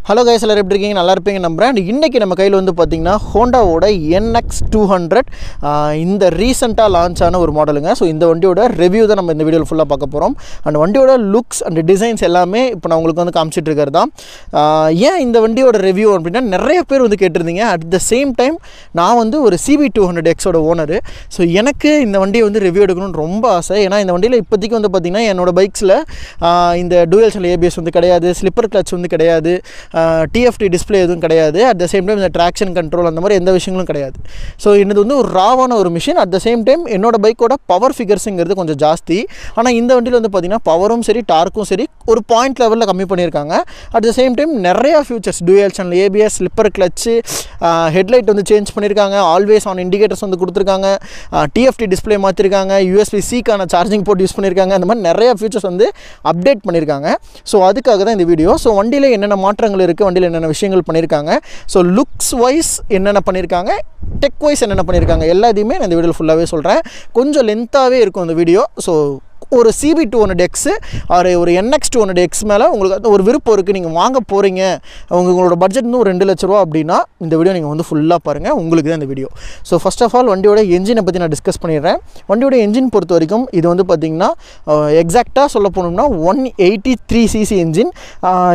Hello guys, எல்லாரும் எப்படி இருக்கீங்க? நல்லா இருப்பீங்க நம்புறேன். அண்ட் இன்னைக்கு நம்ம கையில வந்து பாத்தீங்கன்னா ஹோண்டாவோட NX200 இந்த ரீசன்ட்டா லான்ச் ஆன ஒரு மாடலுங்க. சோ இந்த வண்டியோட ரிவ்யூ தான் நம்ம இந்த வீடியோல ஃபுல்லா பார்க்க போறோம். அண்ட் வண்டியோட லுக்ஸ் அண்ட் டிசைன்ஸ் எல்லாமே இப்போ நான் உங்களுக்கு வந்து காமிச்சிட்டு இருக்கறதா. ஏன் இந்த வண்டியோட ரிவ்யூ அப்படினா நிறைய பேர் வந்து கேட்டிருந்தீங்க. அட் தி சேம் டைம் நான் வந்து ஒரு CB200X ஓட ஓனர். சோ எனக்கு இந்த வண்டியை வந்து ரிவ்யூ எடுக்கணும்னு ரொம்ப ஆசை. ஏனா இந்த வண்டியில இப்போதைக்கு வந்து பாத்தீங்கன்னா என்னோட பைக்ஸ்ல இந்த டூயல் சேனல் ABS வந்து கிடையாது, ஸ்லிப்பர் கிளட்ச் வந்து கிடையாது, TFT டிஸ்ப்ளே எதுவும் கிடையாது. அட் த சேம் டைம் இந்த ட்ராக்ஷன் கண்ட்ரோல் அந்த மாதிரி எந்த விஷயங்களும் கிடையாது. ஸோ இது வந்து ஒரு ராவான ஒரு machine. At the same time என்னோட பைக்கோட பவர் ஃபிகர்ஸுங்கிறது கொஞ்சம் ஜாஸ்தி. ஆனால் இந்த வண்டியில் வந்து பார்த்திங்கன்னா பவரும் சரி டார்க்கும் சரி ஒரு பாயிண்ட் லெவலில் கம்மி பண்ணியிருக்காங்க. அட் த சேம் டைம் நிறையா features dual channel ABS, slipper clutch, headlight வந்து சேஞ்ச் பண்ணியிருக்காங்க, ஆல்வேஸ் ஆன் இண்டிகேட்டர்ஸ் வந்து கொடுத்துருக்காங்க, TFT டிஸ்ப்ளே மாற்றிருக்காங்க, USB-Cக்கான சார்ஜிங் போர்ட் யூஸ் பண்ணியிருக்காங்க. அந்த மாதிரி நிறையா ஃபியூச்சர்ஸ் வந்து அப்டேட் பண்ணியிருக்காங்க. ஸோ அதுக்காக தான் இந்த வீடியோ. ஸோ வண்டியில் என்னென்ன மாற்றங்கள் இருக்குது, வண்டியில் என்னென்ன விஷயங்கள் பண்ணியிருக்காங்க, ஸோ லுக்ஸ் வைஸ் என்னென்ன பண்ணியிருக்காங்க, டெக் வைஸ் என்னென்ன பண்ணியிருக்காங்க எல்லாத்தையுமே நான் இந்த வீடியோவில் ஃபுல்லாகவே சொல்கிறேன். கொஞ்சம் லென்த்தாகவே இருக்கும் இந்த வீடியோ. ஸோ ஒரு CB200X ஒரு NX200X மேலே உங்களுக்கு ஒரு விருப்பம் இருக்குது, நீங்கள் வாங்க போகிறீங்க, உங்களோட பட்ஜெட் வந்து ஒரு 2 லட்ச ரூபா அப்படின்னா இந்த வீடியோ நீங்கள் வந்து ஃபுல்லாக பாருங்கள், உங்களுக்கு தான் இந்த வீடியோ. ஸோ ஃபர்ஸ்ட் ஆஃப் ஆல் வண்டியோட என்ஜினை பற்றி நான் டிஸ்கஸ் பண்ணிடுறேன். வண்டியோட என்ஜின் பொறுத்த வரைக்கும் இது வந்து பார்த்திங்கன்னா எக்ஸாக்டாக சொல்ல போனோம்னா 183cc என்ஜின்.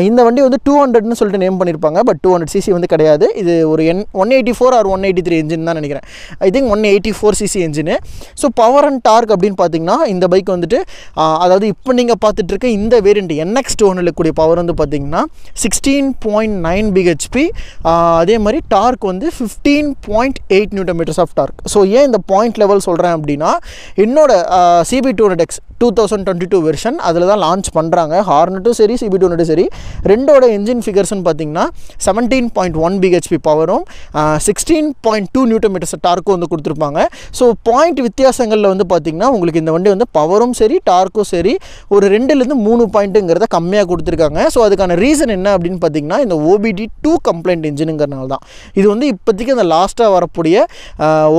இந்த வண்டி வந்து 200ன்னு சொல்லிட்டு நேம் பண்ணியிருப்பாங்க, பட் 200cc வந்து கிடையாது. இது ஒரு 184 ஆர் 183 என்ஜின் தான் நினைக்கிறேன். I think 184cc engine. So power and torque அப்படின்னு பார்த்தீங்கன்னா இந்த பைக் வந்துட்டு அதாவது இப்போ நீங்கள் பார்த்துட்டு இருக்க இந்த வேரியண்ட் NX200 கூடிய பவர் வந்து பார்த்தீங்கன்னா 16.9 bhp, அதே மாதிரி டார்க் வந்து 15.8 Nm ஆஃப் டார்க். ஸோ ஏன் இந்த பாயிண்ட் லெவல் சொல்கிறேன் அப்படின்னா என்னோட CB200X 2022 வெர்ஷன் அதில் தான் லான்ச் பண்ணுறாங்க. ஹார்னட்டும் சரி CB200 சரி ரெண்டோட என்ஜின் ஃபிகர்ஸ்னு பார்த்தீங்கன்னா 17.1 bhp பவரும் 16.2 Nm டார்க்கும் வந்து கொடுத்துருப்பாங்க. ஸோ பாயிண்ட் வித்தியாசங்களில் வந்து பார்த்திங்கன்னா உங்களுக்கு இந்த வண்டி வந்து பவரும் சரி டார்க்கும் சரி ஒரு 2லேருந்து 3 பாயிண்ட்டுங்கிறத கம்மியாக கொடுத்துருக்காங்க. ஸோ அதுக்கான ரீசன் என்ன அப்படின்னு பார்த்தீங்கன்னா இந்த OBD2 கம்ப்ளைண்ட் என்ஜினுங்கிறனால தான். இது வந்து இப்போதைக்கு அந்த லாஸ்ட்டாக வரக்கூடிய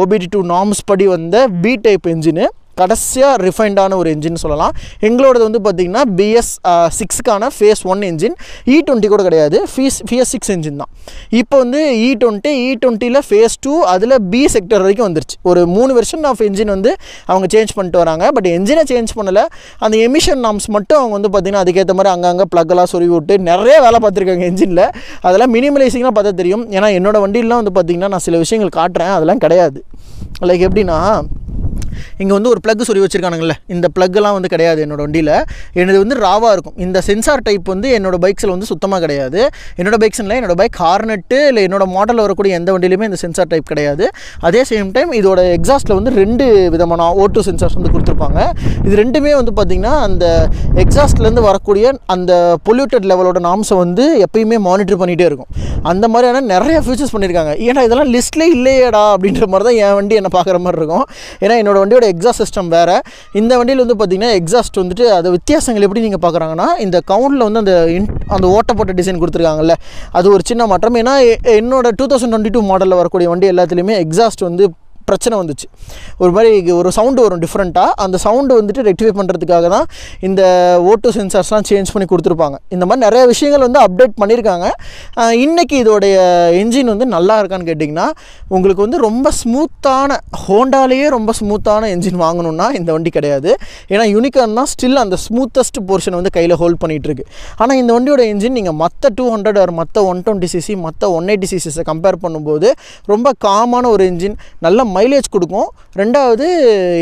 OBD2 நார்ம்ஸ் படி வந்த B டைப் என்ஜினு, கடைசியாக ரிஃபைண்டான ஒரு என்ஜின் சொல்லலாம். எங்களோடது வந்து பார்த்திங்கன்னா BS6க்கான ஃபேஸ் 1 என்ஜின், E20 கூட கிடையாது, FS6 என்ஜின் தான். இப்போ வந்து E20ல் ஃபேஸ் 2 அதில் B செக்டர் வரைக்கும் வந்துருச்சு. ஒரு 3 வெர்ஷன் ஆஃப் என்ஜின் வந்து அவங்க சேஞ்ச் பண்ணிட்டு வராங்க. பட் என்ஜினை சேஞ்ச் பண்ணலை, அந்த எமிஷன் நார்ம்ஸ் மட்டும் அவங்க வந்து பார்த்திங்கன்னா அதுக்கேற்ற மாதிரி அங்கங்கே ப்ளக்கெல்லாம் சொருவி விட்டு நிறைய வேலை பார்த்துருக்காங்க என்ஜினில். அதெல்லாம் மினிமலைசிங்காக பார்த்தா தெரியும். ஏன்னா என்னோட வண்டியிலாம் வந்து பார்த்திங்கன்னா நான் சில விஷயங்கள் காட்டுறேன், அதெல்லாம் கிடையாது. லைக் எப்படின்னா இங்கே வந்து ஒரு ப்ளக் சொல்லி வச்சுருக்கானுங்களே, இந்த ப்ளக்கெல்லாம் வந்து கிடையாது என்னோட வண்டியில். எனது வந்து ராவாக இருக்கும். இந்த சென்சார் டைப் வந்து என்னோட பைக்ஸில் வந்து சுத்தமாக கிடையாது. என்னோட பைக்ஸில் என்னோட பைக் ஹார்னட்டு இல்லை என்னோட மாடலில் வரக்கூடிய எந்த வண்டியிலுமே இந்த சென்சார் டைப் கிடையாது. அதே சேம் டைம் இதோட எக்ஸாஸ்ட்டில் வந்து 2 விதமான O2 சென்சார்ஸ் வந்து கொடுத்துருப்பாங்க. இது ரெண்டுமே வந்து பார்த்திங்கன்னா அந்த எக்ஸாஸ்ட்லேருந்து வரக்கூடிய அந்த பொல்யூட்டட் லெவலோட நாம்ஸை வந்து எப்பயுமே மானிட்டர் பண்ணிகிட்டே இருக்கும். அந்த மாதிரியான நிறைய ஃபீச்சர்ஸ் பண்ணியிருக்காங்க. ஏன்னா இதெல்லாம் லிஸ்ட்லேயே இல்லையேடா அப்படின்ற மாதிரி தான் என் வண்டி என்னை பார்க்குற மாதிரி இருக்கும். ஏன்னா என்னோட வண்டியோட எக்ஸாஸ்ட் சிஸ்டம் வேறு. இந்த வண்டியில் வந்து பார்த்திங்கன்னா எக்ஸாஸ்ட் வந்துட்டு அது வித்தியாசங்கள் எப்படி நீங்கள் பார்க்குறாங்கன்னா இந்த கவுண்டில் வந்து அந்த ஓட்டப்பட்ட டிசைன் கொடுத்துருக்காங்கல்ல, அது ஒரு சின்ன மாற்றம். ஏன்னா என்னோட 2022 மாடலில் வரக்கூடிய வண்டி எல்லாத்துலேயுமே எக்ஸாஸ்ட் வந்து பிரச்சனை வந்துச்சு. ஒரு மாதிரி ஒரு சவுண்டு வரும் டிஃப்ரெண்ட்டாக. அந்த சவுண்டு வந்துட்டு ரெக்டிஃபை பண்ணுறதுக்காக தான் இந்த O2 சென்சார்ஸ்லாம் சேஞ்ச் பண்ணி கொடுத்துருப்பாங்க. இந்த மாதிரி நிறைய விஷயங்கள் வந்து அப்டேட் பண்ணியிருக்காங்க. இன்றைக்கி இதோடைய என்ஜின் வந்து நல்லா இருக்கான்னு கேட்டிங்கன்னா உங்களுக்கு வந்து ரொம்ப ஸ்மூத்தான ஹோண்டாலேயே ரொம்ப ஸ்மூத்தான என்ஜின் வாங்கணுன்னா இந்த வண்டி கிடையாது. ஏன்னா யூனிகார்ன் தான் ஸ்டில் அந்த ஸ்மூத்தஸ்ட் போர்ஷனை வந்து கையில் ஹோல்ட் பண்ணிகிட்ருக்கு. ஆனால் இந்த வண்டியோட என்ஜின் நீங்கள் மற்ற 200 ஆர் மற்ற 120cc மற்ற 180cc கம்பேர் பண்ணும்போது ரொம்ப காமான ஒரு என்ஜின், நல்ல மைலேஜ் கொடுக்கும். ரெண்டாவது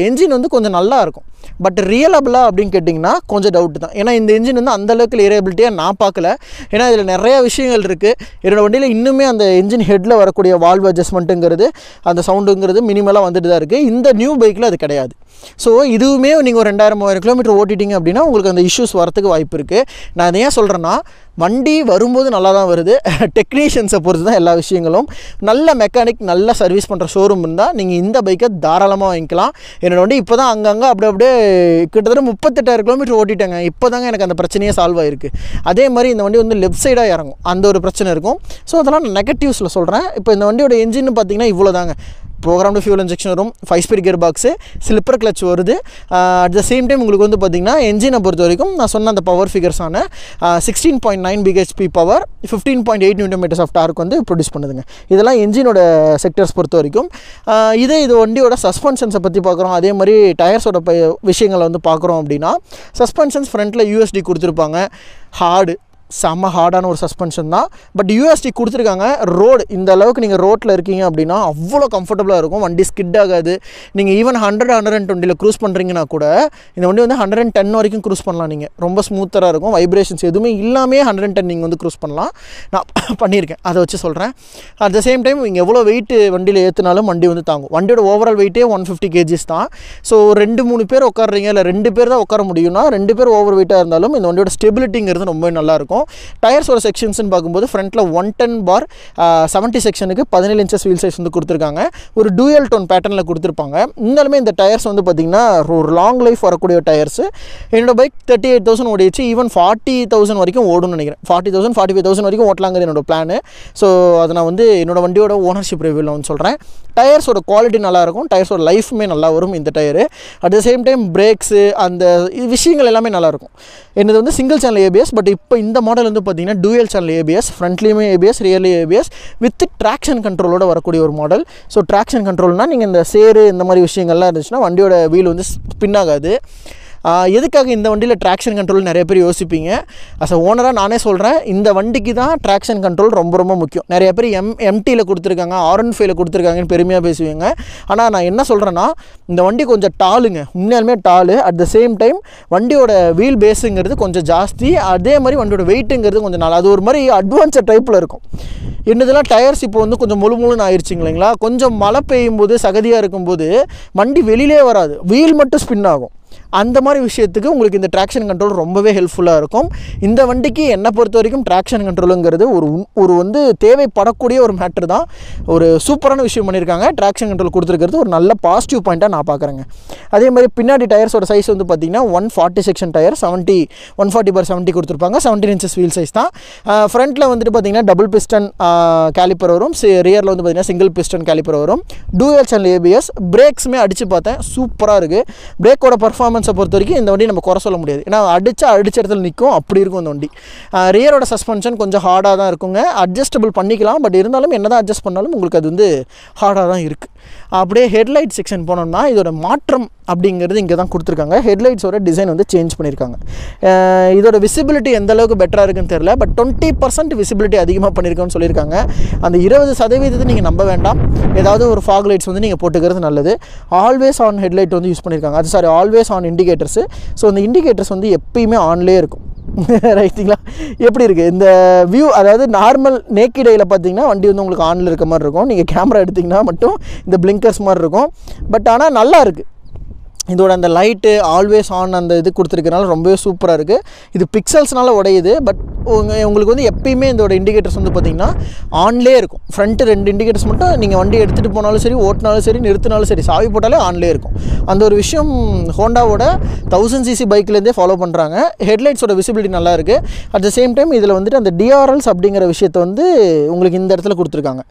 என்ஜின் வந்து கொஞ்சம் நல்லா இருக்கும். பட் ரியலபிளா அப்படின்னு கேட்டிங்கன்னா கொஞ்சம் டவுட் தான். ஏன்னா இந்த என்ஜின் வந்து அந்தளவுக்கு ரியலபிலிட்டியாக நான் பார்க்கல. ஏன்னா இதில் நிறையா விஷயங்கள் இருக்குது. என்னோடய வண்டியில் இன்னுமே அந்த என்ஜின் ஹெட்டில் வரக்கூடிய வால்வ் அட்ஜஸ்ட்மெண்ட்டுங்கிறது அந்த சவுண்டுங்கிறது மினிமலாக வந்துட்டு தான் இருக்குது. இந்த நியூ பைக்கில் அது கிடையாது. ஸோ இதுவுமே நீங்கள் ஒரு 2000-3000 கிலோமீட்டர் ஓட்டிட்டிங்க அப்படின்னா உங்களுக்கு அந்த இஷ்யூஸ் வரத்துக்கு வாய்ப்பு இருக்குது. நான் அதை ஏன் சொல்கிறேன்னா வண்டி வரும்போது நல்லா தான் வருது. டெக்னீஷியன்ஸை பொறுத்து தான் எல்லா விஷயங்களும். நல்ல மெக்கானிக் நல்ல சர்வீஸ் பண்ணுற ஷோரூம் இருந்தால் நீங்கள் இந்த பைக்கை தாராளமாக வாங்கிக்கலாம். என்னோடய வண்டி இப்போ தான் அங்கங்கே அப்படியே கிட்டத்தட்ட 38,000 கிலோமீட்டர் ஓட்டிட்டாங்க. இப்போ தாங்க எனக்கு அந்த பிரச்சனையே சால்வ் ஆகிருக்கு. அதே மாதிரி இந்த வண்டி வந்து லெஃப்ட் சைடாக இறங்கும், அந்த ஒரு பிரச்சனை இருக்கும். ஸோ அதெல்லாம் நான் நெகட்டிவ்ஸில் சொல்கிறேன். இப்போ இந்த வண்டியோட என்ஜின் பார்த்திங்கன்னா இவ்வளோ தாங்க. ப்ரோக்ராம்டு ஃபியூல் இன்ஜெக்ஷன் வரும், 5 speed gear box, slipper clutch வருது. அட் த சேம் டைம் உங்களுக்கு வந்து பார்த்திங்கன்னா என்ஜினை பொறுத்த வரைக்கும் நான் சொன்ன அந்த பவர் ஃபிகர்ஸான 16.9 BHP power, 15.8 newton of torque வந்து ப்ரொடியூஸ் பண்ணுதுங்க. இதெல்லாம் என்ஜினோட செக்டர்ஸ் பொறுத்த வரைக்கும். இது வண்டியோட சஸ்பென்ஷன்ஸை பற்றி பார்க்குறோம். அதே மாதிரி டயர்ஸோட விஷயங்களை வந்து பார்க்குறோம் அப்படின்னா, சஸ்பென்ஷன்ஸ் ஃப்ரண்ட்டில் யூஎஸ்டி கொடுத்துருப்பாங்க. செம்ம ஹார்டான ஒரு சஸ்பென்ஷன் தான். பட் யூஎஸ்டி கொடுத்துருக்காங்க. ரோடு இந்த அளவுக்கு நீங்கள் ரோட்டில் இருக்கீங்க அப்படின்னா அவ்வளோ கம்ஃபர்டபுளாக இருக்கும். வண்டி ஸ்கிட் ஆகாது. நீங்கள் ஈவன் 100-120 க்ரூஸ் பண்ணுறீங்கன்னா கூட இந்த வண்டி வந்து 110 வரைக்கும் க்ரூஸ் பண்ணலாம். நீங்கள் ரொம்ப ஸ்மூத்தராக இருக்கும். வைப்ரேஷன்ஸ் எதுவுமே இல்லாமே 110 நீங்கள் வந்து க்ரூஸ் பண்ணலாம். நான் பண்ணியிருக்கேன், அதை வச்சு சொல்கிறேன். அட் த சேம் டைம் நீங்கள் எவ்வளோ வெயிட் வண்டியில் ஏற்றினாலும் வண்டி வந்து தாங்கும். வண்டியோட ஓவரால் வெயிட்டே 150 kgs தான். ஸோ 2-3 பேர் உட்காடுறீங்க, இல்லை 2 பேர் தான் உட்கார முடியும்னா 2 பேர் ஓவர் வெயிட்டாக இருந்தாலும் இந்த வண்டியோட ஸ்டெபிலிட்டிங்கிறது ரொம்ப நல்லாயிருக்கும். டயர்ஸோட செக்ஷன்ஸ்னு பார்க்கும்போது ஃப்ரண்ட்டில் 110/70 செக்ஷனுக்கு 17 inches வீல் சைஸ் வந்து கொடுத்துருக்காங்க. ஒரு டூயல் டோன் பேட்டர்னில் கொடுத்துருப்பாங்க. இருந்தாலுமே இந்த டயர்ஸ் வந்து பார்த்திங்கன்னா ஒரு லாங் லைஃப் வரக்கூடிய டயர்ஸு. என்னோட பைக் 38,000 ஓடிச்சு. ஈவன் 40,000 வரைக்கும் ஓடும்னு நினைக்கிறேன். 40,000 45,000 வரைக்கும் ஓட்டலாங்கிறது என்னோட பிளானு. ஸோ அதை நான் வந்து என்னோடய வண்டியோட ஓனர்ஷிப் ரிவ்யூவில் வந்து சொல்கிறேன். டயர்ஸோட குவாலிட்டி நல்லாயிருக்கும். டயர்ஸோட லைஃபுமே நல்லா வரும் இந்த tyre. At the same time brakes அந்த விஷயங்கள் எல்லாமே நல்லாயிருக்கும். என்னது வந்து சிங்கிள் சேனல் ஏபிஎஸ். பட் இப்போ இந்த மாடல் வந்து பார்த்திங்கன்னா டூயல் சேனல் ஏபிஎஸ், ஃப்ரண்ட்லேயுமே ஏபிஎஸ், ரியர்லேயும் ஏபிஎஸ் வித் ட்ராக்ஷன் கண்ட்ரோலோட வரக்கூடிய ஒரு மாடல். ஸோ ட்ராக்ஷன் கண்ட்ரோல்னால் நீங்கள் இந்த சேரு இந்த மாதிரி விஷயங்கள்லாம் இருந்துச்சுன்னா வண்டியோட வீல் வந்து ஸ்பின் ஆகாது. எதுக்காக இந்த வண்டியில் ட்ராக்ஷன் கண்ட்ரோல் நிறைய பேர் யோசிப்பீங்க. அஸ் அ ஓனராக நானே சொல்கிறேன், இந்த வண்டிக்கு தான் ட்ராக்ஷன் கண்ட்ரோல் ரொம்ப ரொம்ப முக்கியம். நிறைய பேர் எம்டியில் கொடுத்துருக்காங்க, R15 கொடுத்துருக்காங்கன்னு பெருமையாக பேசுவீங்க. ஆனால் நான் என்ன சொல்கிறேன்னா, இந்த வண்டி கொஞ்சம் டாலுங்க, உண்மையாலுமே டாலு. அட் த சேம் டைம் வண்டியோட வீல் பேஸுங்கிறது கொஞ்சம் ஜாஸ்தி. அதே மாதிரி வண்டியோட வெயிட்டுங்கிறது கொஞ்சம் நாள், அது ஒரு மாதிரி அட்வான்ஸர் டைப்பில் இருக்கும். என்னதெல்லாம் டயர்ஸ் இப்போ வந்து கொஞ்சம் முழுன்னு ஆயிடுச்சிங்க இல்லைங்களா. கொஞ்சம் மழை பெய்யும் போது சகதியாக இருக்கும்போது வண்டி வெளியிலே வராது, வீல் மட்டும் ஸ்பின் ஆகும். அந்த மாதிரி விஷயத்துக்கு உங்களுக்கு இந்த ட்ராக்ஷன் கண்ட்ரோல் ரொம்பவே ஹெல்ப்ஃபுல்லாக இருக்கும். இந்த வண்டிக்கு என்னை பொறுத்த வரைக்கும் ட்ராக்ஷன் கண்ட்ரோலுங்கிறது ஒரு வந்து தேவைப்படக்கூடிய ஒரு மேட்ரு தான். ஒரு சூப்பரான விஷயம் பண்ணியிருக்காங்க. ட்ராக்ஷன் கண்ட்ரோல் கொடுத்துருக்கிறது ஒரு நல்ல பாசிட்டிவ் பாயிண்ட்டாக நான் பார்க்குறேங்க. அதே மாதிரி பின்னாடி டயர்ஸோட சைஸ் வந்து பார்த்திங்கன்னா 140 செக்ஷன் டயர், 140/70 கொடுத்துருப்பாங்க. 17 inches வீல் சைஸ் தான். ஃப்ரண்ட்டில் வந்துட்டு பார்த்திங்கன்னா டபுள் பிஸ்டன் கேலிப்பர் வரும். ரியரில் வந்து பார்த்திங்கன்னா சிங்கிள் பிஸ்டன் கேலிப்பர் வரும். Dual channel ABS. பிரேக்ஸுமே அடித்து பார்த்தேன், சூப்பராக இருக்குது. பிரேக்கோட பர்ஃபார்மன்ஸை பொறுத்த வரைக்கும் இந்த வண்டி நம்ம குறை சொல்ல முடியாது. ஏன்னா அடித்த இடத்துல நிற்கும், அப்படி இருக்கும் இந்த வண்டி. ரியரோட சஸ்பென்ஷன் கொஞ்சம் ஹார்டாக தான் இருக்குங்க. அட்ஜஸ்டபிள் பண்ணிக்கலாம். பட் இருந்தாலும் என்ன தான் அட்ஜஸ்ட் பண்ணாலும் உங்களுக்கு அது வந்து ஹார்டாக தான் இருக்குது. அப்படியே ஹெட்லைட் செக்ஷன் போனோம்னா இதோட மாற்றம் அப்படிங்கிறது இங்கே தான் கொடுத்துருக்காங்க. ஹெட்லைட்ஸோட டிசைன் வந்து சேஞ்ச் பண்ணியிருக்காங்க. இதோட விசிபிலிட்டி எந்த அளவுக்கு பெட்டராக இருக்குன்னு தெரியல. பட் 20% விசிபிலிட்டி அதிகமாக பண்ணியிருக்கோன்னு சொல்லியிருக்காங்க. அந்த 20% நீங்கள் நம்ப வேண்டாம். ஏதாவது ஒரு ஃபாக் லைட்ஸ் வந்து நீங்கள் போட்டுக்கிறது நல்லது. ஆல்வேஸ் ஆன் ஹெட்லைட் வந்து யூஸ் பண்ணியிருக்காங்க. அது sorry, always on indicators. So இந்த இண்டிகேட்டர்ஸ் வந்து எப்பயுமே ஆன்லேயே இருக்கும். ரைட்டுங்களா? எப்படி இருக்குது இந்த வியூ? அதாவது நார்மல் நேக்கிடையில் பார்த்தீங்கன்னா வண்டி வந்து உங்களுக்கு ஆனில் இருக்க மாதிரி இருக்கும். நீங்கள் கேமரா எடுத்திங்கன்னா மட்டும் இந்த பிளிங்கர்ஸ் மாதிரி இருக்கும். பட் ஆனால் நல்லா இருக்குது. இதோட அந்த லைட்டு ஆல்வேஸ் ஆன் அந்த இது கொடுத்துருக்கனால ரொம்பவே சூப்பராக இருக்குது. இது பிக்சல்ஸ்னால உடையுது. பட் உங்களுக்கு வந்து எப்பயுமே இதோட இண்டிகேட்டர்ஸ் வந்து பார்த்திங்கன்னா ஆன்லேயே இருக்கும். ஃப்ரண்ட்டு 2 இண்டிகேட்டர்ஸ் மட்டும் நீங்கள் வண்டி எடுத்துகிட்டு போனாலும் சரி, ஓட்டினாலும் சரி, நிறுத்தினாலும் சரி, சாவி போட்டாலே ஆன்லேயே இருக்கும். அந்த ஒரு விஷயம் ஹோண்டாவோட 1000cc பைக்லேருந்தே ஃபாலோ பண்ணுறாங்க. ஹெட்லைட்ஸோட விசிபிலிட்டி நல்லா இருக்குது. அட் த சேம் டைம் இதில் வந்துட்டு அந்த டிஆர்எல்ஸ் அப்படிங்கிற விஷயத்தை வந்து உங்களுக்கு இந்த இடத்துல கொடுத்துருக்காங்க.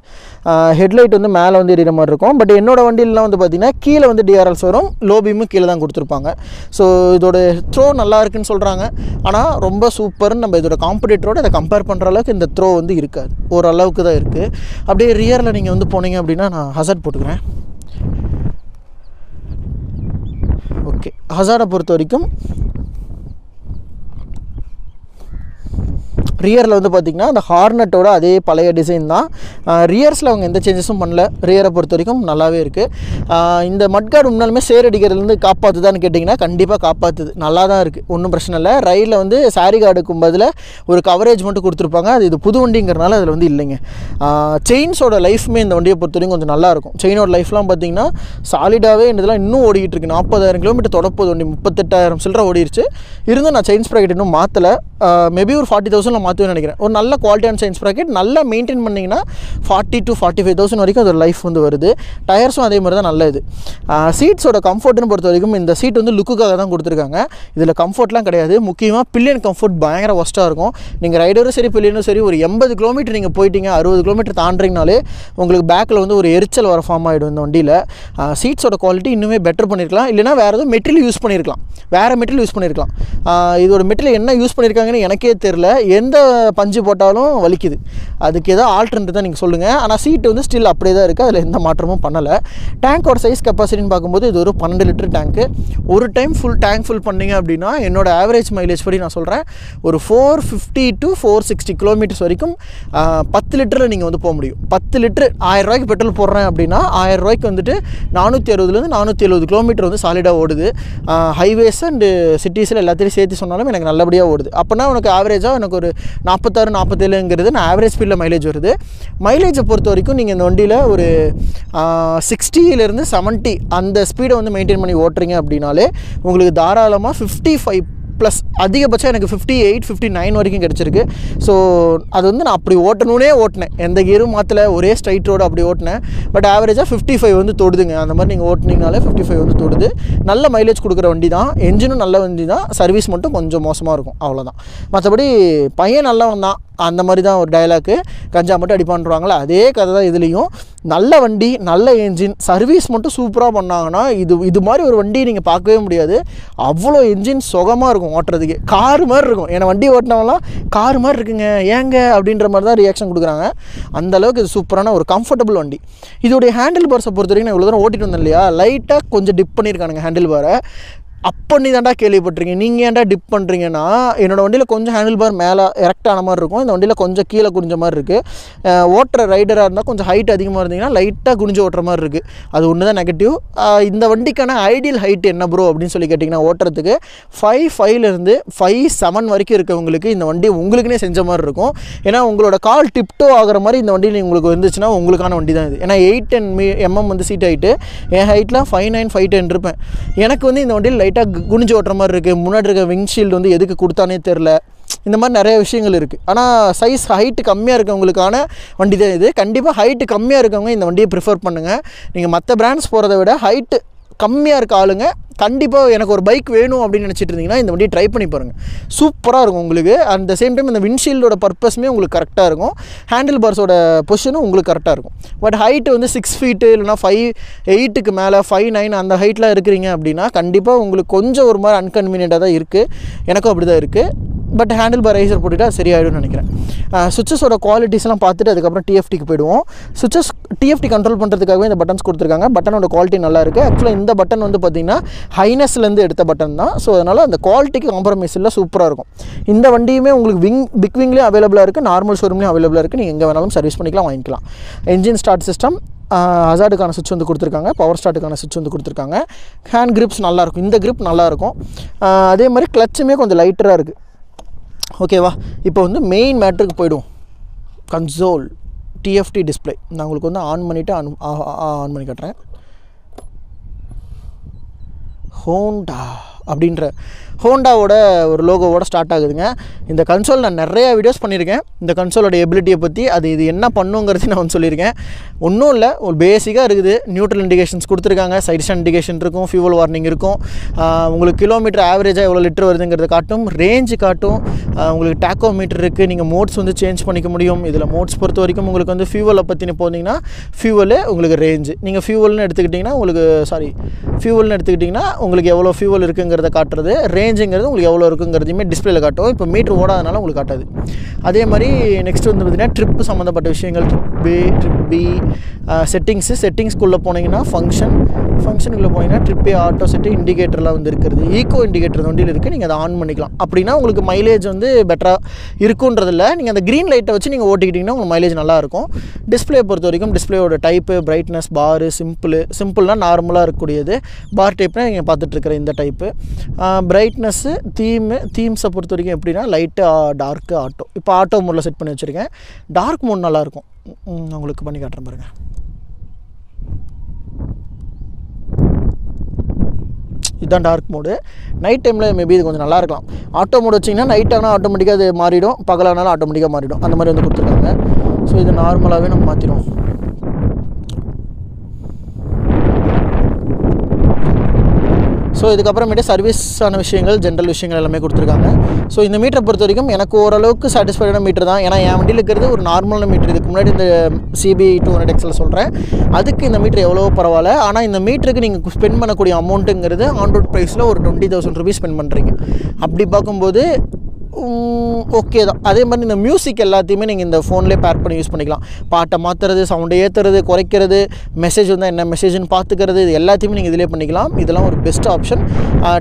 ஹெட்லைட் வந்து மேலே வந்து எரியிற மாதிரி இருக்கும். பட் என்னோடய வண்டியிலலாம் வந்து பார்த்திங்கன்னா கீழே வந்து டிஆர்எல்ஸ் வரும், லோ பீமும் கீழே தான் கொடுத்துருப்பாங்க. ஸோ இதோட த்ரோ நல்லா இருக்குன்னு சொல்கிறாங்க. ஆனால் ரொம்ப சூப்பர்னு நம்ம இதோட காம்படிட்டரோட இதை கம்பேர் பண்ணுற அளவுக்கு இந்த த்ரோ வந்து இருக்காது, ஓரளவுக்கு தான் இருக்குது. அப்படியே ரியரில் நீங்கள் வந்து போனீங்க அப்படின்னா நான் ஹசார்ட் போட்டுக்கிறேன். ஓகே, ஹசார்டை பொறுத்த வரைக்கும் ரியரில் வந்து பார்த்திங்கன்னா அந்த ஹார்னட்டோட அதே பழைய டிசைன் தான். ரியர்ஸில் அவங்க எந்த சேஞ்சஸும் பண்ணல. ரியரை பொறுத்த வரைக்கும் நல்லாவே இருக்குது. இந்த மட்கார்டு முன்னாலுமே சேரடிக்கிறதுலேருந்து காப்பாற்றுதான்னு கேட்டிங்கன்னா கண்டிப்பாக காப்பாற்றுது, நல்லா தான் இருக்குது, ஒன்றும் பிரச்சனை இல்லை. ரைடில் வந்து சாரி கார்டுக்கும் பதில் ஒரு கவரேஜ் மட்டும் கொடுத்துருப்பாங்க. அது இது புது வண்டிங்கிறனால அதில் வந்து இல்லைங்க. செயின்ஸோட லைஃப்மே இந்த வண்டியை பொறுத்த வரைக்கும் கொஞ்சம் நல்லாயிருக்கும். செயினோட லைஃப்லாம் பார்த்திங்கன்னா சாலிடாகவே இதெல்லாம் இன்னும் ஓடிக்கிட்டு இருக்குது. 40,000 கிலோமீட்டர் தொடப்போது வண்டி, 38,000 சில்லரை ஓடிடுச்சு. இருந்தும் நான் செயின் ஸ்ப்ராக்கெட் இன்னும் மாற்றலை. மேபி ஒரு 40,000 மாற்றுவேன்னு நினைக்கிறேன். ஒரு நல்ல குவாலிட்டியான சைன் ஸ்ப்ராக்கெட் நல்லா மெயின்டைன் பண்ணிங்கன்னா 40,000 to 45,000 வரைக்கும் அதோட லைஃப் வந்து வருது. டயர்ஸும் அதே மாதிரி தான் நல்ல இது. சீட்ஸோட கம்ஃபர்ட்னு பொறுத்த வரைக்கும் இந்த சீட் வந்து லுக்குக்காக தான் கொடுத்துருக்காங்க. இதில் கம்ஃபர்ட்லாம் கிடையாது. முக்கியமாக பில்லியன் கம்ஃபர்ட் பயங்கர ஒஸ்ட்டாக இருக்கும். நீங்கள் ரைடரும் சரி பில்லியனும் சரி ஒரு 80 கிலோமீட்டர் நீங்கள் போயிட்டீங்க, 60 கிலோமீட்டர் தாண்டிங்கனாலே உங்களுக்கு பேக்கில் வந்து ஒரு எரிச்சல் வர ஃபார்ம் ஆகிடும் இந்த வண்டியில். சீட்ஸோட குவாலிட்டி இன்னுமே பெட்டர் பண்ணியிருக்கலாம், இல்லைனா வேறு எதுவும் மெட்டீரியல் யூஸ் பண்ணியிருக்கலாம், வேறு மெட்டீரியல் யூஸ் பண்ணியிருக்கலாம். இதோட மெட்டீரியல் என்ன யூஸ் பண்ணியிருக்காங்கன்னு எனக்கே தெரில. எந்த பஞ்சு போட்டாலும் வலிக்குது. அதுக்கு ஏதோ ஆல்டர்னேட்டிவ் தான் நீங்கள் சொல்லுங்கள். ஆனால் சீட்டு வந்து ஸ்டில் அப்படியே தான் இருக்குது, அதில் எந்த மாற்றமும் பண்ணலை. டேங்கோட சைஸ் கெப்பாசிட்டின்னு பார்க்கும்போது இது ஒரு 12 லிட்டர் டேங்க்கு. ஒரு டைம் டேங்க் ஃபுல் பண்ணிங்க அப்படின்னா என்னோட ஆவரேஜ் மைலேஜ் படி நான் சொல்கிறேன் ஒரு 450 to 460 கிலோமீட்டர்ஸ் வரைக்கும் 10 லிட்டரில் நீங்கள் வந்து போக முடியும். 10 லிட்டரு 1000 ரூபாய்க்கு பெட்ரோல் போடுறேன் அப்படின்னா 1000 ரூபாய்க்கு வந்துட்டு 460 470 கிலோமீட்டர் வந்து சாலிடாக ஓடுது. ஹைவேஸ் அண்டு சிட்டிஸில் எல்லாத்தையும் சேர்த்து சொன்னாலும் எனக்கு நல்லபடியாக ஓடுது. அப்போனா உனக்கு ஆவரேஜாக எனக்கு ஒரு 46 47ங்கிறது நான் ஆவரேஜ் ஸ்பீடில் மைலேஜ் வருது. மைலேஜை பொறுத்த வரைக்கும் நீங்கள் இந்த வண்டியில் ஒரு 60 70 அந்த ஸ்பீடை வந்து மெயின்டைன் பண்ணி ஓட்டுறீங்க அப்படின்னாலே உங்களுக்கு தாராளமாக 55 ப்ளஸ் அதிகபட்சம் எனக்கு 58 59 வரைக்கும் கிடச்சிருக்கு. ஸோ அது வந்து நான் அப்படி ஓட்டினேன், எந்த கியரும் மாற்றலை, ஒரே ஸ்ட்ரைட் ரோடு அப்படி ஓட்டினேன். பட் ஆவரேஜாக 55 வந்து தொடுதுங்க. அந்த மாதிரி நீங்கள் ஓட்டினீங்கனாலே 55 வந்து தொடுது. நல்ல மைலேஜ் கொடுக்குற வண்டி தான், என்ஜினும் நல்ல வண்டி தான், சர்வீஸ் மட்டும் கொஞ்சம் மோசமாக இருக்கும், அவ்வளோதான். மற்றபடி பையன் நல்லவன் தான், அந்த மாதிரி தான் ஒரு டயலாக்கு. கஞ்சா மட்டும் அடிப்பான்றாங்களா, அதே கதை தான் இதுலேயும். நல்ல வண்டி, நல்ல என்ஜின், சர்வீஸ் மட்டும் சூப்பராக பண்ணாங்கன்னா இது மாதிரி ஒரு வண்டி நீங்கள் பார்க்கவே முடியாது. அவ்வளோ என்ஜின் சுகமாக இருக்கும் ஓட்டுறதுக்கு, கார் மாதிரி இருக்கும். ஏன்னா வண்டி ஓட்டினவங்களாம் கார் மாதிரி இருக்குங்க ஏங்க அப்படின்ற மாதிரி தான் ரியாக்ஷன் கொடுக்குறாங்க. அந்தளவுக்கு இது சூப்பரான ஒரு கம்ஃபர்டபுள் வண்டி. இதோடைய ஹேண்டில் பார்ஸை பொறுத்த வரைக்கும் நான் இவ்வளோ தூரம் ஓட்டிட்டு வந்தேன் இல்லையா, லைட்டாக கொஞ்சம் டிப் பண்ணியிருக்கானுங்க ஹேண்டில் பாரை. அப்போ நீ தாண்டா கேள்விப்பட்டிருக்கீங்க, நீங்கள் ஏன்டா டிப் பண்ணுறீங்கன்னா, என்னோடய வண்டியில் கொஞ்சம் ஹேண்டில் பார் மேலே எரெக்டான மாதிரி இருக்கும், இந்த வண்டியில் கொஞ்சம் கீழே குனிஞ்ச மாதிரி இருக்குது. ஓட்டுற ரைடராக இருந்தால் கொஞ்சம் ஹைட் அதிகமாக இருந்தீங்கன்னா லைட்டாக குனிஞ்சு ஓட்டுற மாதிரி இருக்குது. அது ஒன்று தான் நெகட்டிவ். இந்த வண்டிக்கான ஐடியல் ஹைட் என்ன ப்ரோ அப்படின்னு சொல்லி கேட்டிங்கன்னா, ஓட்டுறதுக்கு 5'5" 5'7" வரைக்கும் இருக்கவங்களுக்கு இந்த வண்டி உங்களுக்குனே செஞ்ச மாதிரி இருக்கும். ஏன்னா உங்களோட கால் டிப்டோ ஆகிற மாதிரி இந்த வண்டியில் உங்களுக்கு வந்துச்சுன்னா உங்களுக்கான வண்டி தான் இது. ஏன்னா 8'10" வந்து சீட் ஹைட்டு, என் ஹைட்டில் 5'9" 5'10" இருப்பேன். எனக்கு வந்து இந்த வண்டியில் லைட்டாக குனிஞ்சு ஓட்டுற மாதிரி இருக்குது. முன்னாடி இருக்க விங்ஷீல்டு வந்து எதுக்கு கொடுத்தானே தெரில. இந்த மாதிரி நிறைய விஷயங்கள் இருக்குது. ஆனால் சைஸ் ஹைட்டு கம்மியாக இருக்கவங்களுக்கான வண்டி தான் இது. கண்டிப்பாக ஹைட்டு கம்மியாக இருக்கவங்க இந்த வண்டியை ப்ரிஃபர் பண்ணுங்கள். நீங்கள் மற்ற பிராண்ட்ஸ் போகிறத விட ஹைட்டு கம்மியாக இருக்க ஆளுங்க கண்டிப்பாக எனக்கு ஒரு பைக் வேணும் அப்படின்னு நினச்சிட்டு இருந்தீங்கன்னா இந்த வண்டியை ட்ரை பண்ணி பாருங்கள். சூப்பராக இருக்கும் உங்களுக்கு. அந்த சேம் டைம் இந்த விண்ட்ஷீல்டோட பர்பஸுமே உங்களுக்கு கரெக்டாக இருக்கும். ஹேண்டில் பார்ஸோட பொசிஷனும் உங்களுக்கு கரெக்டாக இருக்கும். பட் ஹைட்டு வந்து 6 feet இல்லைனா 5'8" மேலே 5'9" அந்த ஹைட்லாம் இருக்கிறீங்க அப்படின்னா கண்டிப்பாக உங்களுக்கு கொஞ்சம் ஒரு மாதிரி அன்கன்வீனியண்ட்டாக தான் இருக்குது. எனக்கும் அப்படி தான் இருக்குது. பட் ஹேண்டில் பார் ரைசர் போட்டுவிட்டா சரியாயிடும்னு நினைக்கிறேன். சுவிச்சஸோட குவாலிட்டிஸ்லாம் பார்த்துட்டு அதுக்கப்புறம் டிஎஃப்டிக்கு போயிடுவோம். சுவிச்சஸ் டிஎஃப்டி கண்ட்ரோல் பண்ணுறதுக்காகவே இந்த பட்டன்ஸ் கொடுத்துருக்காங்க. பட்டனோட குவாலிட்டி நல்லா இருக்குது. ஆக்சுவலாக இந்த பட்டன் வந்து பார்த்திங்கன்னா ஹைனஸ்லேருந்து எடுத்த பட்டன் தான். ஸோ அதனால் அந்த குவாலிட்டிக்கு காம்ப்ரமைஸ் இல்லை, சூப்பராக இருக்கும். இந்த வண்டியுமே உங்களுக்கு பிக் விங்லேயும் அவைலபிளாக இருக்குது, நார்மல் ஷோரூம்லேயும் அவைலபிளாக இருக்குது. நீங்கள் எங்கே வேணாலும் சர்வீஸ் பண்ணிக்கலாம், வாங்கிக்கலாம். என்ஜின் ஸ்டார்ட் சிஸ்டம், ஹசார்டுக்கான சுவிட்ச் வந்து கொடுத்துருக்காங்க, பவர் ஸ்டார்ட்டுக்கான சுவிட்ச் வந்து கொடுத்துருக்காங்க. ஹேண்ட் கிரிப்ஸ் நல்லாயிருக்கும், இந்த கிரிப் நல்லாயிருக்கும். அதே மாதிரி கிளச்சுமே கொஞ்சம் லைட்டராக இருக்குது. ஓகேவா, இப்போ வந்து மெயின் மேட்ருக்கு போய்டுவோம். கன்சோல் டிஎஃப்டி டிஸ்பிளே நான் உங்களுக்கு வந்து ஆன் பண்ணிவிட்டு ஆன் பண்ணி காட்டுறேன். ஹோண்டா அப்படின்ற ஹோண்டாவோட ஒரு லோகோவோட ஸ்டார்ட் ஆகுதுங்க. இந்த கன்சோல் நான் நிறையா வீடியோஸ் பண்ணியிருக்கேன். இந்த கன்சோலோட எபிலிட்டியை பற்றி, இது என்ன பண்ணுங்கிறது நான் வந்து சொல்லியிருக்கேன். ஒன்றும் இல்லை, ஒரு பேசிக்காக இருக்குது. நியூட்ரல் இண்டிகேஷன்ஸ் கொடுத்துருக்காங்க, சைட் ஸ்டாண்ட் இண்டிகேஷன் இருக்கும், ஃபியூவல் வார்னிங் இருக்கும், உங்களுக்கு கிலோமீட்டர் ஆவரேஜாக எவ்வளோ லிட்டர் வருதுங்கிறத காட்டும், ரேஞ்சு காட்டும், உங்களுக்கு டேக்கோ மீட்டர் இருக்குது, நீங்கள் மோட்ஸ் வந்து சேஞ்ச் பண்ணிக்க முடியும். இதில் மோட்ஸ் பொறுத்த வரைக்கும் உங்களுக்கு வந்து ஃபியூவலை பற்றின போனீங்கன்னா ஃபியூவலு, உங்களுக்கு ரேஞ்சு, நீங்கள் ஃபியூவல்னு எடுத்துக்கிட்டிங்கன்னா உங்களுக்கு எவ்வளோ ஃபியூவல் இருக்குங்கிறத காட்டுறது, ரேஞ்சுங்கிறது உங்களுக்கு எவ்வளோ இருக்குங்கிறதையுமே டிஸ்பிளேல காட்டும். இப்போ மீட்ரு ஓடாதனால உங்களுக்கு காட்டாது. அதே மாதிரி நெக்ஸ்ட் வந்து பார்த்திங்கன்னா ட்ரிப்பு சம்மந்தப்பட்ட விஷயங்கள், ட்ரிப் பி செட்டிங்ஸ்குள்ளே போனீங்கன்னா ஃபங்க்ஷனுக்குள்ளே போனீங்கன்னா ட்ரிப்பே ஆட்டோ செட்டு இண்டிகேட்டர்லாம் வந்து இருக்கிறது, ஈக்கோ இண்டிகேட்டர் வண்டியில் இருக்குது. நீங்கள் அதை ஆன் பண்ணிக்கலாம். அப்படின்னா உங்களுக்கு மைலேஜ் வந்து பெட்டராக இருக்குன்றதில்ல, நீங்கள் அந்த க்ரீன் லைட்டை வச்சு நீங்கள் ஓட்டிக்கிட்டிங்கன்னா உங்களுக்கு மைலேஜ் நல்லாயிருக்கும். டிஸ்பிளே பொறுத்த வரைக்கும் டிஸ்பிளேயோட டைப்பு, பிரைட்னஸ், பாரு, சிம்பிள்னால் நார்மலாக இருக்கக்கூடியது, பார் டைப்னால் நீங்கள் பார்த்துட்ருக்கிற இந்த டைப்பு. பிரைட்னஸ்ஸு தீம்ஸை பொறுத்த வரைக்கும் எப்படின்னா லைட்டு, டார்க்கு, ஆட்டோ. இப்போ ஆட்டோ மோடில் செட் பண்ணி வச்சுருக்கேன். டார்க் மோட் நல்லாயிருக்கும், உங்களுக்கு பண்ணி காட்டுறேன் பாருங்கள். இதுதான் டார்க் மோடு. நைட் டைமில் மேபி இது கொஞ்சம் நல்லா இருக்கலாம். ஆட்டோ மோடு வச்சிங்கன்னா நைட் ஆனால் ஆட்டோமேட்டிக்காக அது மாறிடும், பகலானாலும் ஆட்டோமேட்டிக்காக மாறிடும். அந்த மாதிரி வந்து கொடுத்துருக்காங்க. ஸோ இது நார்மலாகவே நம்ம மாற்றிடும். ஸோ இதுக்கப்புறமேட்டு சர்வீஸான விஷயங்கள், ஜென்ரல் விஷயங்கள் எல்லாமே கொடுத்துருக்காங்க. ஸோ இந்த மீட்டரை பொறுத்த வரைக்கும் எனக்கு ஓரளவுக்கு சாட்டிஸ்ஃபைடான மீட்டர் தான். ஏன்னா என் வண்டியில் இருக்கிறது ஒரு நார்மலான மீட்டர். இதுக்கு முன்னாடி இந்த CB 200XL சொல்கிறேன், அதுக்கு இந்த மீட்டர் எவ்வளோ பரவாயில்ல. ஆனால் இந்த மீட்டருக்கு நீங்கள் ஸ்பெண்ட் பண்ணக்கூடிய அமௌண்ட்டுங்கிறது ஆன் ரோட் ப்ரைஸில் ஒரு 20,000 rupees ஸ்பெண்ட் பண்ணுறீங்க. அப்படி பார்க்கும்போது ஓகே தான். அதே மாதிரி இந்த மியூசிக் எல்லாத்தையுமே நீங்கள் இந்த ஃபோன்லேயே பேர் பண்ணி யூஸ் பண்ணிக்கலாம். பாட்டை மாற்றுறது, சவுண்டை ஏற்றுறது, குறைக்கிறது, மெசேஜ் வந்தால் என்ன மெசேஜ்னு பார்த்துக்கிறது, இது எல்லாத்தையுமே நீங்கள் இதிலே பண்ணிக்கலாம். இதெல்லாம் ஒரு பெஸ்ட் ஆப்ஷன்.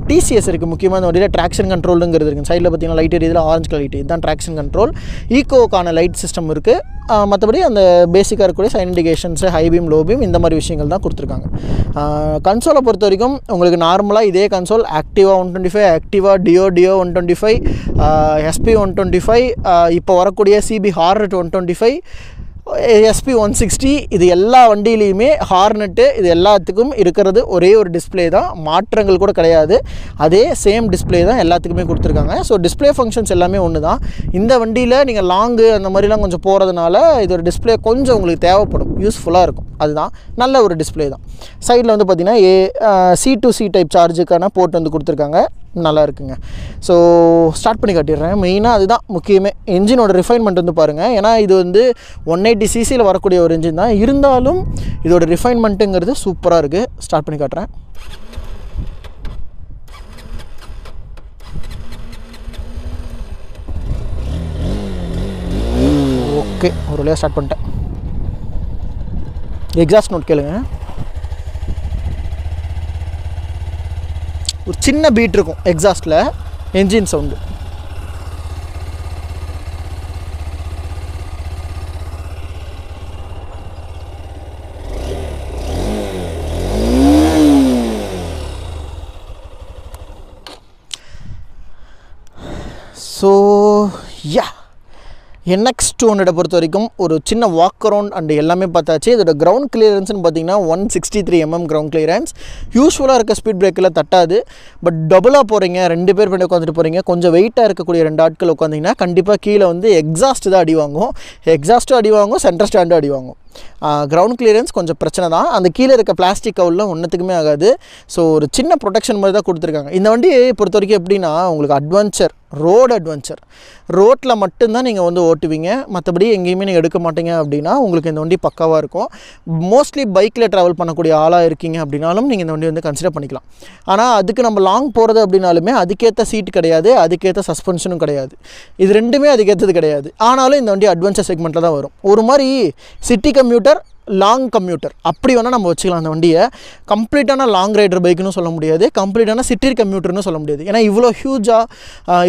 TCS இருக்குது. முக்கியமாக இந்த வண்டியில் ட்ராக்ஷன் கண்ட்ரோலுங்கிறது இருக்குது. சைடில் பார்த்தீங்கன்னா லைட் எரியுதில் ஆரஞ்சு கலர் லைட், இதுதான் ட்ராக்ஷன் கண்ட்ரோல். ஈக்கோக்கான லைட் சிஸ்டம் இருக்குது. மற்றபடி அந்த பேசிக்காக இருக்கக்கூடிய sign indications, high beam, low beam, இந்த மாதிரி விஷயங்கள் தான் கொடுத்துருக்காங்க. கன்சோலை பொறுத்த வரைக்கும் உங்களுக்கு நார்மலாக இதே கன்சோல் ஆக்டிவா 125, ஆக்டிவா டியோ 125, SP 125, இப்போ வரக்கூடிய CB Hornet 125, SP 160, இது எல்லா வண்டியிலையுமே ஹார்னெட்டு, இது எல்லாத்துக்கும் இருக்கிறது ஒரே ஒரு டிஸ்பிளே தான், மாற்றங்கள் கூட கிடையாது. அதே சேம் டிஸ்பிளே தான் எல்லாத்துக்குமே கொடுத்துருக்காங்க. ஸோ டிஸ்பிளே ஃபங்க்ஷன்ஸ் எல்லாமே ஒன்று தான். இந்த வண்டியில் நீங்கள் லாங்கு அந்த மாதிரிலாம் கொஞ்சம் போகிறதுனால இது ஒரு டிஸ்பிளே கொஞ்சம் உங்களுக்கு தேவைப்படும், யூஸ்ஃபுல்லாக இருக்கும். அதுதான் நல்ல ஒரு டிஸ்பிளே தான். சைடில் வந்து பார்த்திங்கன்னா C2C டைப் சார்ஜுக்கான போர்ட் வந்து கொடுத்துருக்காங்க. நல்லா இருக்குங்க. ஸோ ஸ்டார்ட் பண்ணி காட்டிடுறேன். மெயினாக அதுதான் முக்கியமே. என்ஜினோட ரிஃபைன்மெண்ட் வந்து பாருங்கள். ஏன்னா இது வந்து 180cc வரக்கூடிய ஒரு என்ஜின் தான், இருந்தாலும் இதோட ரிஃபைன்மெண்ட்டுங்கிறது சூப்பராக இருக்குது. ஸ்டார்ட் பண்ணி காட்டுறேன். ஓகே, ஒரு வழியாக ஸ்டார்ட் பண்ணிட்டேன். எக்ஸாஸ்ட் நோட் கேளுங்க. ஒரு சின்ன பீட் இருக்கும் எக்ஸாஸ்ட்டில், engine sound. So yeah, NX 200 பொறுத்த வரைக்கும் ஒரு சின்ன வாக் அரவுண்ட் அண்ட் எல்லாமே பார்த்தாச்சு. இதோட கிரவுண்ட் கிளியரன்ஸ்னு பார்த்தீங்கன்னா 163 mm கிரவுண்ட் கிளியரன்ஸ். யூஸ்வலாக இருக்க ஸ்பீட் பிரேக்கில் தட்டாது. பட் டபுளாக போகிறீங்க, 2 பேர் பண்ணி உட்காந்துட்டு போகிறீங்க, கொஞ்சம் வெயிட்டாக இருக்கக்கூடிய 2 ஆட்கள் உட்காந்திங்கன்னா கண்டிப்பாக கீழே வந்து எக்ஸாஸ்ட் தான் அடி வாங்கும். எக்ஸாஸ்ட்டும் அடி வாங்கும், சென்டர் ஸ்டாண்டும் அடி வாங்கும். கிரவுண்ட் கிளியரன்ஸ் கொஞ்சம் பிரச்சனை தான். அந்த கீழே இருக்க பிளாஸ்டிக் கவுல்லாம் ஒன்றுத்துக்குமே ஆகாது. ஸோ ஒரு சின்ன ப்ரொடெக்ஷன் மாதிரி தான் கொடுத்துருக்காங்க. இந்த வண்டி பொறுத்த வரைக்கும் எப்படின்னா உங்களுக்கு அட்வென்ச்சர், ரோடு அட்வென்ச்சர், ரோட்டில் மட்டும்தான் நீங்கள் வந்து ஓட்டுவீங்க, மற்றபடி எங்கேயுமே நீங்கள் எடுக்க மாட்டீங்க அப்படின்னா உங்களுக்கு இந்த வண்டி பக்காவாக இருக்கும். மோஸ்ட்லி பைக்கில் ட்ராவல் பண்ணக்கூடிய ஆளாக இருக்கீங்க அப்படின்னாலும் நீங்கள் இந்த வண்டி வந்து கன்சிடர் பண்ணிக்கலாம். ஆனால் அதுக்கு நம்ம லாங் போகிறது அப்படின்னாலுமே அதுக்கேற்ற சீட் கிடையாது, அதுக்கேற்ற சஸ்பென்ஷனும் கிடையாது. இது ரெண்டுமே அதுக்கேற்றது கிடையாது. ஆனாலும் இந்த வண்டி அட்வென்ச்சர் செக்மெண்ட்டில் தான் வரும். ஒரு மாதிரி சிட்டி கம்யூட்டர், லாங் கம்யூட்டர் அப்படி வேணால் நம்ம வச்சுக்கலாம். அந்த வண்டியை கம்ப்ளீட்டான லாங் ரைடர் பைக்குன்னு சொல்ல முடியாது, கம்ப்ளீட்டான சிட்டி கம்யூட்டர்னு சொல்ல முடியாது. ஏன்னா இவ்வளோ ஹியூஜாக,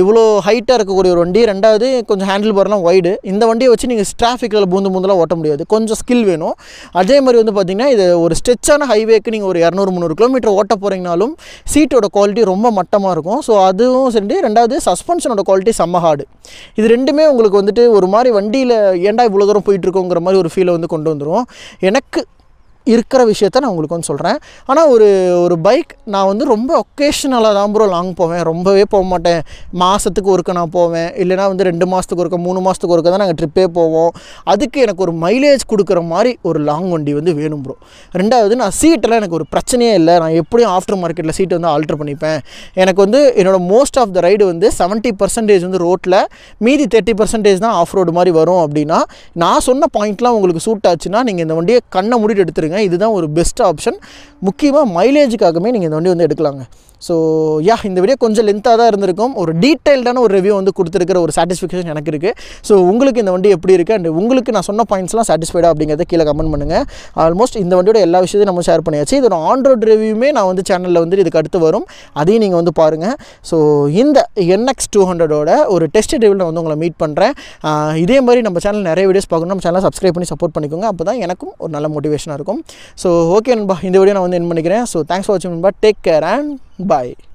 இவ்வளோ ஹைட்டாக இருக்கக்கூடிய ஒரு வண்டி. ரெண்டாவது கொஞ்சம் ஹேண்டில் பார்லாம் வைடு. இந்த வண்டியை வச்சு நீங்கள் டிராஃபிக்கில் பூந்தெல்லாம் ஓட்ட முடியாது, கொஞ்சம் ஸ்கில் வேணும். அதே மாதிரி வந்து பார்த்திங்கன்னா இது ஒரு ஸ்ட்ரெச்சான ஹைவேக்கு நீங்கள் ஒரு 200-300 கிலோமீட்டர் ஓட்ட போகிறீங்கனாலும் சீட்டோட குவாலிட்டி ரொம்ப மட்டமாக இருக்கும். ஸோ அதுவும் சரி. ரெண்டாவது சஸ்பென்ஷனோட குவாலிட்டி செம்ம ஹார்டு. இது ரெண்டுமே உங்களுக்கு வந்துட்டு ஒரு மாதிரி வண்டியில் ஏன்டா இவ்வளோ தூரம் போயிட்டுருக்கோங்கிற மாதிரி ஒரு ஃபீலை வந்து கொண்டு வந்துடும். எனக்கு இருக்கிற விஷயத்த நான் உங்களுக்கு வந்து சொல்கிறேன். ஆனால் ஒரு பைக் நான் வந்து ரொம்ப ஒகேஷ்னலாக தான் ப்ரோ லாங் போவேன், ரொம்பவே போக மாட்டேன். மாதத்துக்கு ஒருக்க நான் போவேன், இல்லைனா வந்து 2 மாதத்துக்கு ஒருக்க, 3 மாதத்துக்கு ஒருக்க தான் நாங்கள் ட்ரிப்பே போவோம். அதுக்கு எனக்கு ஒரு மைலேஜ் கொடுக்குற மாதிரி ஒரு லாங் வண்டி வந்து வேணும் ப்ரோ. ரெண்டாவது நான் சீட்டெல்லாம் எனக்கு ஒரு பிரச்சனையே இல்லை. நான் எப்படியும் ஆஃப்டர் மார்க்கெட்டில் சீட்டை வந்து ஆல்ட்ரு பண்ணிப்பேன். எனக்கு வந்து என்னோடய மோஸ்ட் ஆஃப் த ரைடு வந்து 70% வந்து ரோட்டில், மீதி 30% தான் ஆஃப் ரோடு மாதிரி வரும். அப்படின்னா நான் சொன்ன பாயிண்ட்லாம் உங்களுக்கு சூட் ஆச்சுன்னா நீங்கள் இந்த வண்டியை கண்ணை மூடிட்டு எடுத்துருங்க. இதுதான் ஒரு பெஸ்ட் ஆப்ஷன். முக்கியமாக மைலேஜுக்காகவே நீங்கள் இந்த வண்டி வந்து எடுக்கலாங்க. ஸோ யா, இந்த வீடியோ கொஞ்சம் லென்த்தாக தான் இருந்திருக்கும். ஒரு டீட்டெயில்டான ஒரு ரிவ்யூ வந்து கொடுத்துருக்கிற ஒரு சாட்டிஸ்ஃபேக்ஷன் எனக்கு இருக்குது. ஸோ உங்களுக்கு இந்த வண்டி எப்படி இருக்குது அண்ட் உங்களுக்கு நான் சொன்ன பாயிண்ட்ஸ்லாம் சாட்டிஸ்ஃபைடாக அப்படிங்கிறத கீழே கமெண்ட் பண்ணுங்கள். ஆல்மோஸ்ட் இந்த வண்டியோட எல்லா விஷயத்தையும் நம்ம ஷேர் பண்ணியாச்சு. இதோட ஆன் ரோட் ரிவ்யூமே நான் வந்து சேனலில் வந்து இதுக்கு அடுத்து வரும், அதையும் நீங்கள் வந்து பாருங்கள். ஸோ இந்த NX 200ஓட ஒரு டெஸ்ட் ரிவ்யூ நான் வந்து உங்களை மீட் பண்ணுறேன். இதே மாதிரி நம்ம சேனல் நிறைய வீடியோஸ் பார்க்கணும், நம்ம சேனலை சப்ஸ்கிரைப் பண்ணி சப்போர்ட் பண்ணிக்கோங்க. அப்போ தான் எனக்கும் ஒரு நல்ல மோட்டிவேஷனாக இருக்கும். ஸோ ஓகே நண்பா, இந்த வீடியோ நான் வந்து என் பண்ணிக்கிறேன். ஸோ தேங்க்ஸ் ஃபார் வாட்சிங் நண்பா. Take care and bye.